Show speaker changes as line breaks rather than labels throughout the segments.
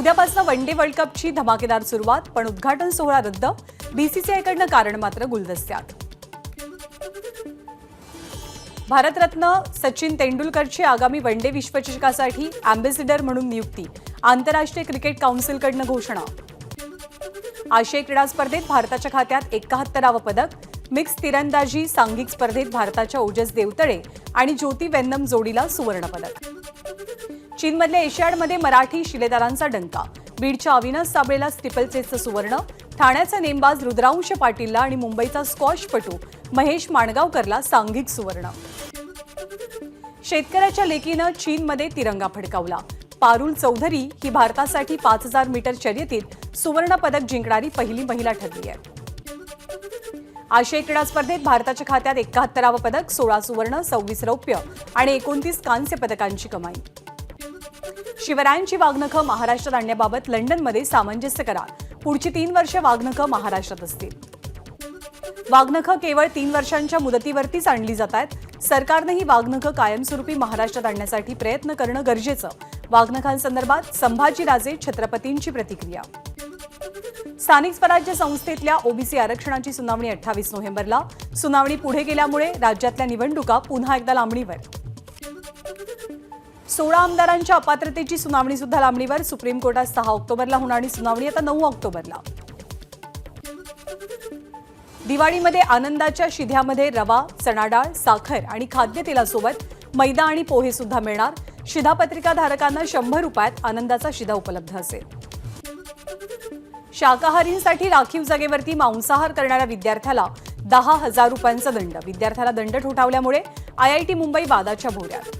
उद्यापासून one day world कपची धमाकेदार सुरुवात, पण उद्घाटन सोहळा रद्द. बीसीसीआयकडनं कारण मात्र गुलदस्त्यात. भारतरत्न सचिन तेंडुलकरची आगामी वनडे विश्वचषकासाठी अँबॅसिडर म्हणून नियुक्ती. आंतरराष्ट्रीय क्रिकेट काउन्सिलकडनं घोषणा. आशियाई क्रीडा स्पर्धेत भारताच्या खात्यात 71वे पदक. मिक्स तिरंदाजी सांघिक स्पर्धेत भारताच्या ओजस देवतळे आणि ज्योती वेन्नम जोडीला सुवर्णपदक. चीनमधल्या एशियाडमध्ये मराठी शिलेदारांचा डंका. बीडच्या अविनाश साबळेला स्टिपलचेसचं सुवर्ण. ठाण्याचा नेमबाज रुद्रांश पाटीलला आणि मुंबईचा स्क्वॉशपटू महेश माणगावकरला सांघिक सुवर्ण. शेतकऱ्याच्या लेकीनं चीनमध्ये तिरंगा फडकावला. पारुल चौधरी ही भारतासाठी 5000 मीटर शर्यतीत सुवर्ण पदक जिंकणारी पहिली महिला ठरली आहे. आशियाई क्रीडा स्पर्धेत भारताच्या खात्यात 71वे पदक. 16 सुवर्ण, 26 रौप्य आणि 29 कांस्य पदकांची कमाई. शिवरायांची वाघनखं महाराष्ट्रात आणण्याबाबत लंडनमध्ये सामंजस्य करार. पुढची 3 वर्ष वाघनखं महाराष्ट्रात असतील. वाघनखं केवळ 3 वर्षांच्या मुदतीवरतीच आणली जात आहेत. सरकारनं ही वाघनखं कायमस्वरूपी महाराष्ट्रात आणण्यासाठी प्रयत्न करणं गरजेचं. वाघनखांसंदर्भात संभाजीराजे छत्रपतींची प्रतिक्रिया. स्थानिक स्वराज्य संस्थेतल्या ओबीसी आरक्षणाची सुनावणी 28 नोव्हेंबरला. सुनावणी पुढे गेल्यामुळे राज्यातल्या निवडणुका पुन्हा एकदा लांबणीवर. 16 आमदारांच्या अपात्रतेची सुनावणी सुद्धा लांबणीवर. सुप्रीम कोर्टात 6 ऑक्टोबरला होणारी सुनावणी आता 9 ऑक्टोबरला. दिवाळीमध्ये आनंदाच्या शिध्यामध्ये रवा, चणाडाळ, साखर आणि खाद्यतेलासोबत मैदा आणि पोहे सुद्धा मिळणार. शिधापत्रिका धारकांना 100 रुपयात आनंदाचा शिधा उपलब्ध असेल. शाकाहारींसाठी राखीव जागेवरती मांसाहार करणाऱ्या विद्यार्थ्याला 10,000 रुपयांचा दंड. विद्यार्थ्याला दंड ठोठावल्यामुळे आयआयटी मुंबई वादाच्या भोवऱ्यात.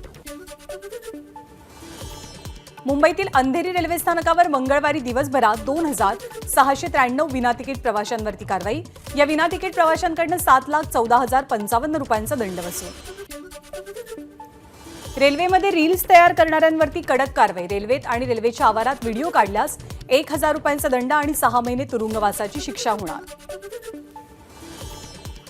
मुंबईतील अंधेरी रेल्वे स्थानकावर मंगळवारी दिवसभरात 2693 विनातिकीट प्रवाशांवरती कारवाई. या विनातिकीट प्रवाशांकडून 7,14,055 रुपयांचा दंड वसूल. रेल्वेमध्ये रील्स तयार करणाऱ्यांवरती कडक कारवाई. रेल्वेत आणि रेल्वेच्या आवारात व्हिडिओ काढल्यास 1,000 रुपयांचा दंड आणि 6 महिने तुरुंगवासाची शिक्षा होणार.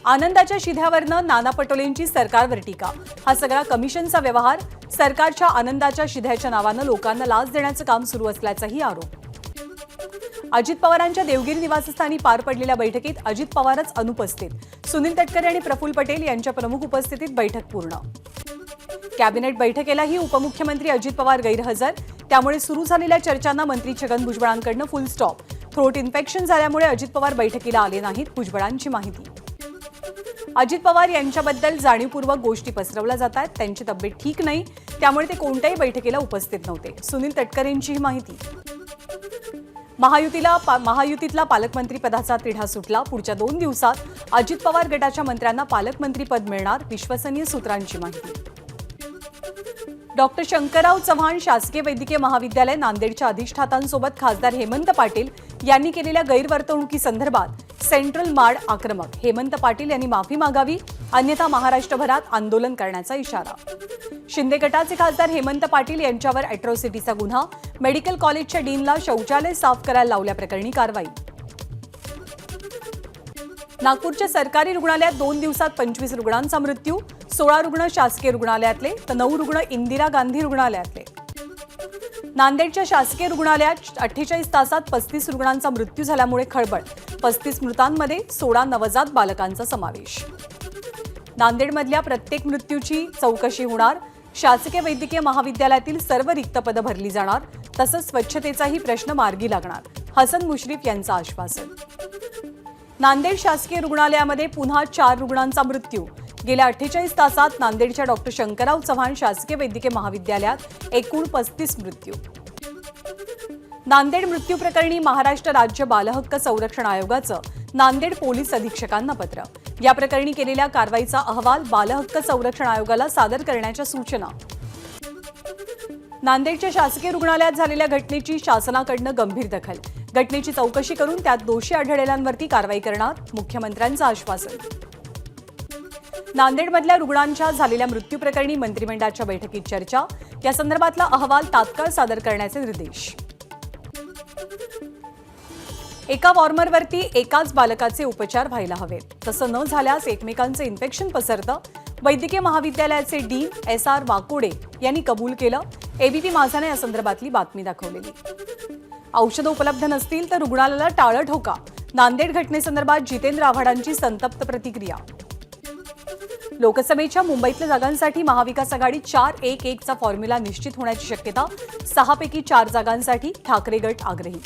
आनंदाच्या शिध्यावरनं नाना पटोलेंची सरकारवर टीका. हा सगळा कमिशनचा व्यवहार. सरकारच्या आनंदाच्या शिध्याच्या नावानं लोकांना लाच देण्याचं काम सुरू असल्याचाही आरोप. अजित पवारांच्या देवगिरी निवासस्थानी पार पडलेल्या बैठकीत अजित पवारच अनुपस्थित. सुनील तटकरे आणि प्रफुल्ल पटेल यांच्या प्रमुख उपस्थितीत बैठक पूर्ण. कॅबिनेट बैठकीलाही उपमुख्यमंत्री अजित पवार गैरहजर. त्यामुळे सुरू झालेल्या चर्चांना मंत्री छगन भुजबळांकडून फुल स्टॉप. थ्रोट इन्फेक्शन झाल्यामुळे अजित पवार बैठकीला आले नाहीत. भुजबळांची माहिती. अजित पवार यांच्याबद्दल जाणीवपूर्वक गोष्टी पसरवल्या जात आहेत. त्यांची तब्येत ठीक नाही, त्यामुळे ते कोणत्याही बैठकीला उपस्थित नव्हते. सुनील तटकरेंची माहिती. महायुतीतला पालकमंत्री पदाचा तिढा सुटला. पुढच्या 2 दिवसात अजित पवार गटाच्या मंत्र्यांना पालकमंत्रीपद मिळणार. विश्वसनीय सूत्रांची माहिती. डॉक्टर शंकरराव चव्हाण शासकीय वैद्यकीय महाविद्यालय नांदेडच्या अधिष्ठातांसोबत खासदार हेमंत पाटील यांनी केलेल्या गैरवर्तणुकीसंदर्भात सेंट्रल मार्ड आक्रमक. हेमंत पाटील यांनी माफी मागावी, अन्यथा महाराष्ट्रभरात आंदोलन करण्याचा इशारा. शिंदे गटाचे खासदार हेमंत पाटील यांच्यावर अॅट्रॉसिटीचा गुन्हा. मेडिकल कॉलेजच्या डीनला शौचालय साफ करायला लावल्याप्रकरणी कारवाई. नागपूरच्या सरकारी रुग्णालयात 2 दिवसात 25 रुग्णांचा मृत्यू. 16 रुग्ण शासकीय रुग्णालयातले तर 9 रुग्ण इंदिरा गांधी रुग्णालयातले. नांदेडच्या शासकीय रुग्णालयात 48 तासात 35 रुग्णांचा मृत्यू झाल्यामुळे खळबळ. 35 मृतांमध्ये 16 नवजात बालकांचा समावेश. नांदेडमधल्या प्रत्येक मृत्यूची चौकशी होणार. शासकीय वैद्यकीय महाविद्यालयातील सर्व रिक्त पदं भरली जाणार. तसंच स्वच्छतेचाही प्रश्न मार्गी लागणार. हसन मुश्रीफ यांचं आश्वासन. नांदेड शासकीय रुग्णालयामध्ये पुन्हा 4 रुग्णांचा मृत्यू. गेल्या 48 तासात नांदेडच्या डॉक्टर शंकरराव चव्हाण शासकीय वैद्यकीय महाविद्यालयात एकूण 35 मृत्यू. नांदेड मृत्यू प्रकरणी महाराष्ट्र राज्य बालहक्क संरक्षण आयोगाचं नांदेड पोलीस अधीक्षकांना पत्र. या प्रकरणी केलेल्या कारवाईचा अहवाल बालहक्क संरक्षण आयोगाला सादर करण्याच्या सूचना. नांदेडच्या शासकीय रुग्णालयात झालेल्या घटनेची शासनाकडून गंभीर दखल. घटनेची चौकशी करून त्यात दोषी आढळलेल्यांवरती कारवाई करणार. मुख्यमंत्र्यांचं आश्वासन. नांदेडमधल्या रुग्णांच्या झालेल्या मृत्यू प्रकरणी मंत्रिमंडळाच्या बैठकीत चर्चा. या संदर्भातला अहवाल तात्काळ सादर करण्याचे निर्देश. एका वॉर्मरवरती एकाच बालकाचे उपचार व्हायला हवेत. तसं न झाल्यास एकमेकांचं इन्फेक्शन पसरतं. वैद्यकीय महाविद्यालयाचे डीन SR वाकोडे यांनी कबूल केलं. एबीपी माझाने या संदर्भातली बातमी दाखवलेली. औषधं उपलब्ध नसतील तर रुग्णालयाला टाळं ठोका. नांदेड घटनेसंदर्भात जितेंद्र आव्हाडांची संतप्त प्रतिक्रिया. लोकसभेच्या मुंबईतल्या जागांसाठी महाविकास आघाडी 4-1-1चा फॉर्म्युला निश्चित होण्याची शक्यता. 6 पैकी 4 जागांसाठी ठाकरे गट आग्रही.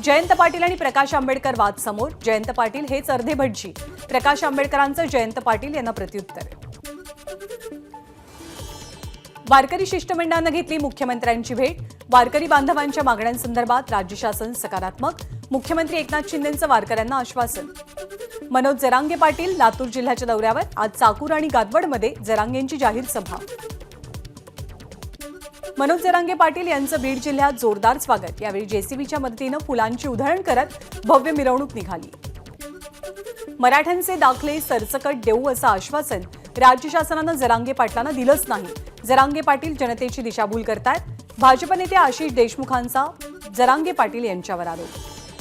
जयंत पाटील आणि प्रकाश आंबेडकर वाद समोर. जयंत पाटील हेच अर्धे भटजी. प्रकाश आंबेडकरांचं जयंत पाटील यांना प्रत्युत्तर. वारकरी शिष्टमंडळानं घेतली मुख्यमंत्र्यांची भेट. वारकरी बांधवांच्या मागण्यांसंदर्भात राज्य शासन सकारात्मक. मुख्यमंत्री एकनाथ शिंदेंचं वारकऱ्यांना आश्वासन. मनोज जरांगे पाटील लातूर जिल्ह्याच्या दौऱ्यावर. आज चाकूर आणि गादवडमध्ये जरांगेंची जाहीर सभा. मनोज जरांगे पाटील यांचं बीड जिल्ह्यात जोरदार स्वागत. यावेळी जेसीबीच्या मदतीनं फुलांची उधळण करत भव्य मिरवणूक निघाली. मराठ्यांचे दाखले सरसकट देऊ असं आश्वासन राज्य शासनानं जरांगे पाटलांना दिलंच नाही. जरांगे पाटील जनतेची दिशाभूल करतायत. भाजप नेते आशिष देशमुखांचा जरांगे पाटील यांच्यावर आरोप.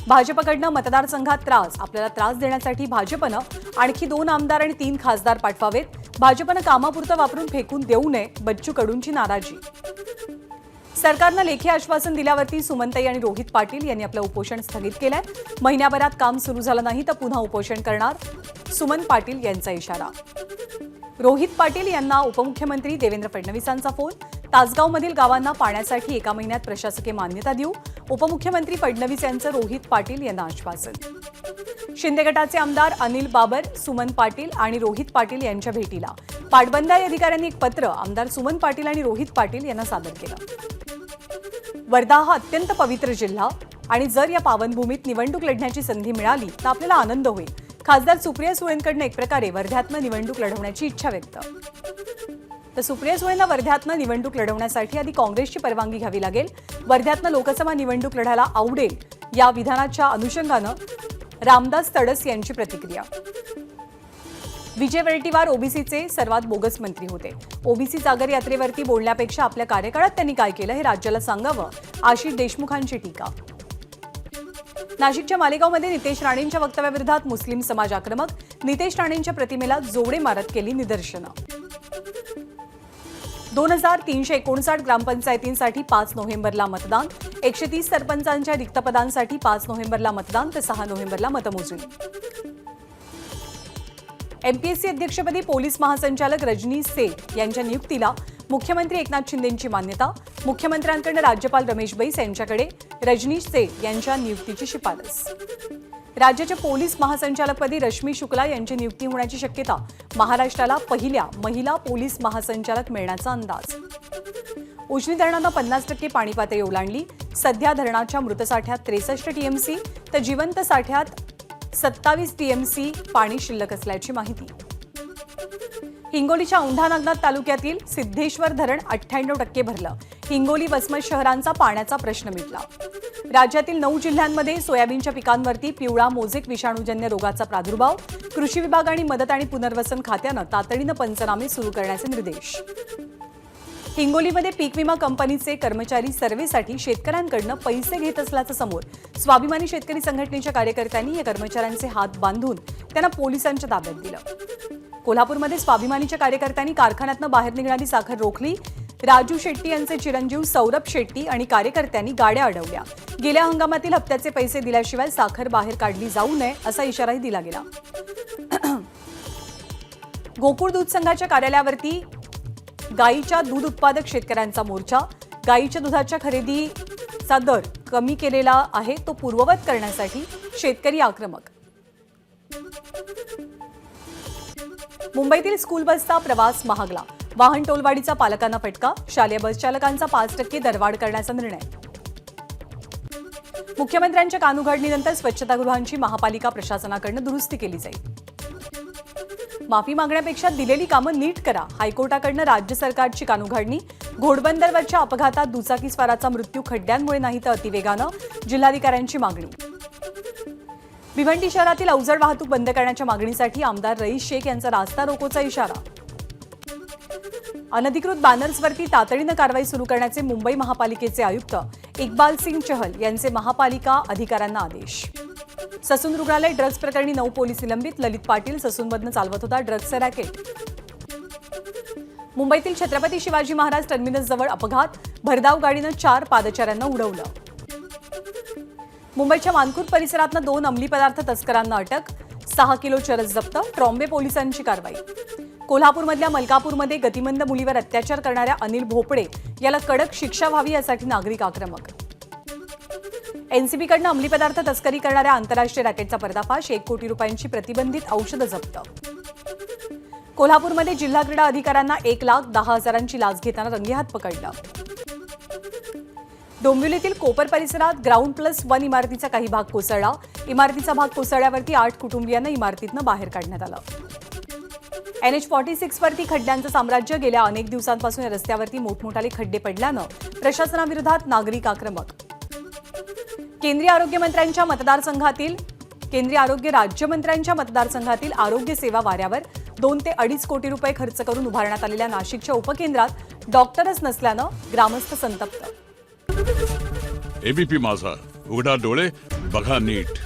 भाजपकडनं मतदारसंघात त्रास. आपल्याला त्रास देण्यासाठी भाजपनं आणखी 2 आमदार आणि 3 खासदार पाठवावेत. भाजपनं कामापुरतं वापरून फेकून देऊ नये. बच्चू कडूंची नाराजी. सरकारनं लेखी आश्वासन दिल्यावरती सुमनताई आणि रोहित पाटील यांनी आपलं उपोषण स्थगित केलंय. महिन्याभरात काम सुरू झालं नाही तर पुन्हा उपोषण करणार. सुमन पाटील यांचा इशारा. रोहित पाटील यांना उपमुख्यमंत्री देवेंद्र फडणवीसांचा फोन. तासगावमधील गावांना पाण्यासाठी 1 महिन्यात प्रशासकीय मान्यता देऊ. उपमुख्यमंत्री फडणवीस यांचं रोहित पाटील यांना आश्वासन. शिंदे गटाचे आमदार अनिल बाबर, सुमन पाटील आणि रोहित पाटील यांच्या भेटीला. पाटबंधारे अधिकाऱ्यांनी एक पत्र आमदार सुमन पाटील आणि रोहित पाटील यांना सादर केलं. वर्धा हा अत्यंत पवित्र जिल्हा आणि जर या पावनभूमीत निवडणूक लढण्याची संधी मिळाली तर आपल्याला आनंद होईल. खासदार सुप्रिया सुळेंकडनं एक प्रकारे वर्ध्यातनं निवडणूक लढवण्याची इच्छा व्यक्त. तर सुप्रिया सुळेंना वर्ध्यातनं निवडणूक लढवण्यासाठी आधी काँग्रेसची परवानगी घ्यावी लागेल. वर्ध्यातनं लोकसभा निवडणूक लढायला आवडेल या विधानाच्या अनुषंगानं रामदास तडस यांची प्रतिक्रिया. विजय वडेट्टीवार ओबीसीचे सर्वात बोगस मंत्री होते. ओबीसी जागर यात्रेवरती बोलण्यापेक्षा आपल्या कार्यकाळात त्यांनी काय केलं हे राज्याला सांगावं. आशिष देशमुखांची टीका. नाशिकच्या मालेगावमध्ये नितेश राणेंच्या वक्तव्याविरोधात मुस्लिम समाज आक्रमक. नितेश राणेंच्या प्रतिमेला जोडे मारत केली निदर्शनं. 2359 ग्रामपंचायतींसाठी 5 नोव्हेंबरला मतदान. 130 सरपंचांच्या रिक्त पदांसाठी 5 नोव्हेंबरला मतदान तर 6 नोव्हेंबरला मतमोजणी. एमपीएससी अध्यक्षपदी पोलीस महासंचालक रजनीश सेठ यांच्या नियुक्तीला मुख्यमंत्री एकनाथ शिंदेंची मान्यता. मुख्यमंत्र्यांकडे राज्यपाल रमेश बैस यांच्याकडे रजनीश सेठ यांच्या नियुक्तीची शिफारस. राज्याच्या पोलीस महासंचालकपदी रश्मी शुक्ला यांची नियुक्ती होण्याची शक्यता. महाराष्ट्राला पहिल्या महिला पोलीस महासंचालक मिळण्याचा अंदाज. उजनी धरणानं 50% पाणी पातळी ओलांडली. सध्या धरणाच्या मृतसाठ्यात 63 टीएमसी तर जिवंत साठ्यात 27 टीएमसी पाणी शिल्लक असल्याची माहिती. हिंगोलीच्या औंढा नागनाथ तालुक्यातील सिद्धेश्वर धरण 98% भरलं. हिंगोली वसमत शहरांचा पाण्याचा प्रश्न मिटला. राज्यातील 9 जिल्ह्यांमध्ये सोयाबीनच्या पिकांवरती पिवळा मोझेक विषाणूजन्य रोगाचा प्रादुर्भाव. कृषी विभाग आणि मदत आणि पुनर्वसन खात्यानं तातडीनं पंचनामे सुरू करण्याचे निर्देश. हिंगोलीमध्ये पीक विमा कंपनीचे कर्मचारी सर्व्हेसाठी शेतकऱ्यांकडून पैसे घेत असल्याचं समोर. स्वाभिमानी शेतकरी संघटनेच्या कार्यकर्त्यांनी या कर्मचाऱ्यांचे हात बांधून त्यांना पोलिसांच्या ताब्यात दिलं. कोल्हापूरमध्ये स्वाभिमानीच्या कार्यकर्त्यांनी कारखान्यातनं बाहेर निघणारी साखर रोखली. राजू शेट्टी यांचे चिरंजीव सौरभ शेट्टी आणि कार्यकर्त्यांनी गाड्या अडवल्या. गेल्या हंगामातील हप्त्याचे पैसे दिल्याशिवाय साखर बाहेर काढली जाऊ नये असा इशाराही दिला गेला. गोकुळ दूध संघाच्या कार्यालयावरती गाईच्या दूध उत्पादक शेतकऱ्यांचा मोर्चा. गाईच्या दुधाच्या खरेदीचा दर कमी केलेला आहे तो पूर्ववत करण्यासाठी शेतकरी आक्रमक. मुंबईतील स्कूल बसचा प्रवास महागला. वाहन टोलवाढीचा पालकांना फटका. शालेय बस चालकांचा 5% दरवाढ करण्याचा निर्णय. मुख्यमंत्र्यांच्या कानउघडणीनंतर स्वच्छतागृहांची महापालिका प्रशासनाकडून दुरुस्ती केली जाईल. माफी मागण्यापेक्षा दिलेली कामं नीट करा. हायकोर्टाकडून राज्य सरकारची कानउघडणी. घोडबंदरवरच्या अपघातात दुचाकीस्वाराचा मृत्यू खड्ड्यांमुळे नाही तर अतिवेगानं. जिल्हाधिकाऱ्यांची मागणी. भिवंडी शहरातील अवजड वाहतूक बंद करण्याच्या मागणीसाठी आमदार रईस शेख यांचा रास्ता रोकोचा इशारा. अनधिकृत बॅनर्सवरती तातडीनं कारवाई सुरू करण्याचे मुंबई महापालिकेचे आयुक्त इक्बाल सिंग चहल यांचे महापालिका अधिकाऱ्यांना आदेश. ससून रुग्णालय ड्रग्ज प्रकरणी 9 पोलीस निलंबित. ललित पाटील ससूनमधनं चालवत होता ड्रग्जचं रॅकेट. मुंबईतील छत्रपती शिवाजी महाराज टर्मिनस जवळ अपघात, भरधाव गाडीनं 4 पादचाऱ्यांना उडवलं. मुंबईच्या मानखुर्द परिसरातनं 2 अंमली पदार्थ तस्करांना अटक, 6 किलो चरस जप्त, ट्रॉम्बे पोलिसांची कारवाई. कोल्हापूरमधल्या मलकापूरमध्ये गतिमंद मुलीवर अत्याचार करणाऱ्या अनिल भोपळे याला कडक शिक्षा व्हावी यासाठी नागरिक आक्रमक. एनसीबीकडनं अंमली पदार्थ तस्करी करणाऱ्या आंतरराष्ट्रीय रॅकेटचा पर्दाफाश, 1 कोटी रुपयांची प्रतिबंधित औषधं जप्त. कोल्हापूरमध्ये जिल्हा क्रीडा अधिकाऱ्यांना 1,10,000ची लाच घेताना रंगेहात पकडलं. डोंबिवलीतील कोपर परिसरात ग्राउंड+1 इमारतीचा काही भाग कोसळला. इमारतीचा भाग कोसळल्यावरती 8 कुटुंबियांना इमारतीतनं बाहेर काढण्यात आलं. NH46 वरती खड्ड्यांचं साम्राज्य. गेल्या अनेक दिवसांपासून या रस्त्यावरती मोठमोठाले खड्डे पडल्यानं प्रशासनाविरोधात नागरिक आक्रमक. केंद्रीय आरोग्य राज्यमंत्र्यांच्या मतदारसंघातील आरोग्य सेवा वाऱ्यावर. 2 ते 2.5 कोटी रुपये खर्च करून उभारण्यात आलेल्या नाशिकच्या उपकेंद्रात डॉक्टरच नसल्यानं ग्रामस्थ संतप्त.
एबीपी माझा, उघडा डोळे बघा नीट.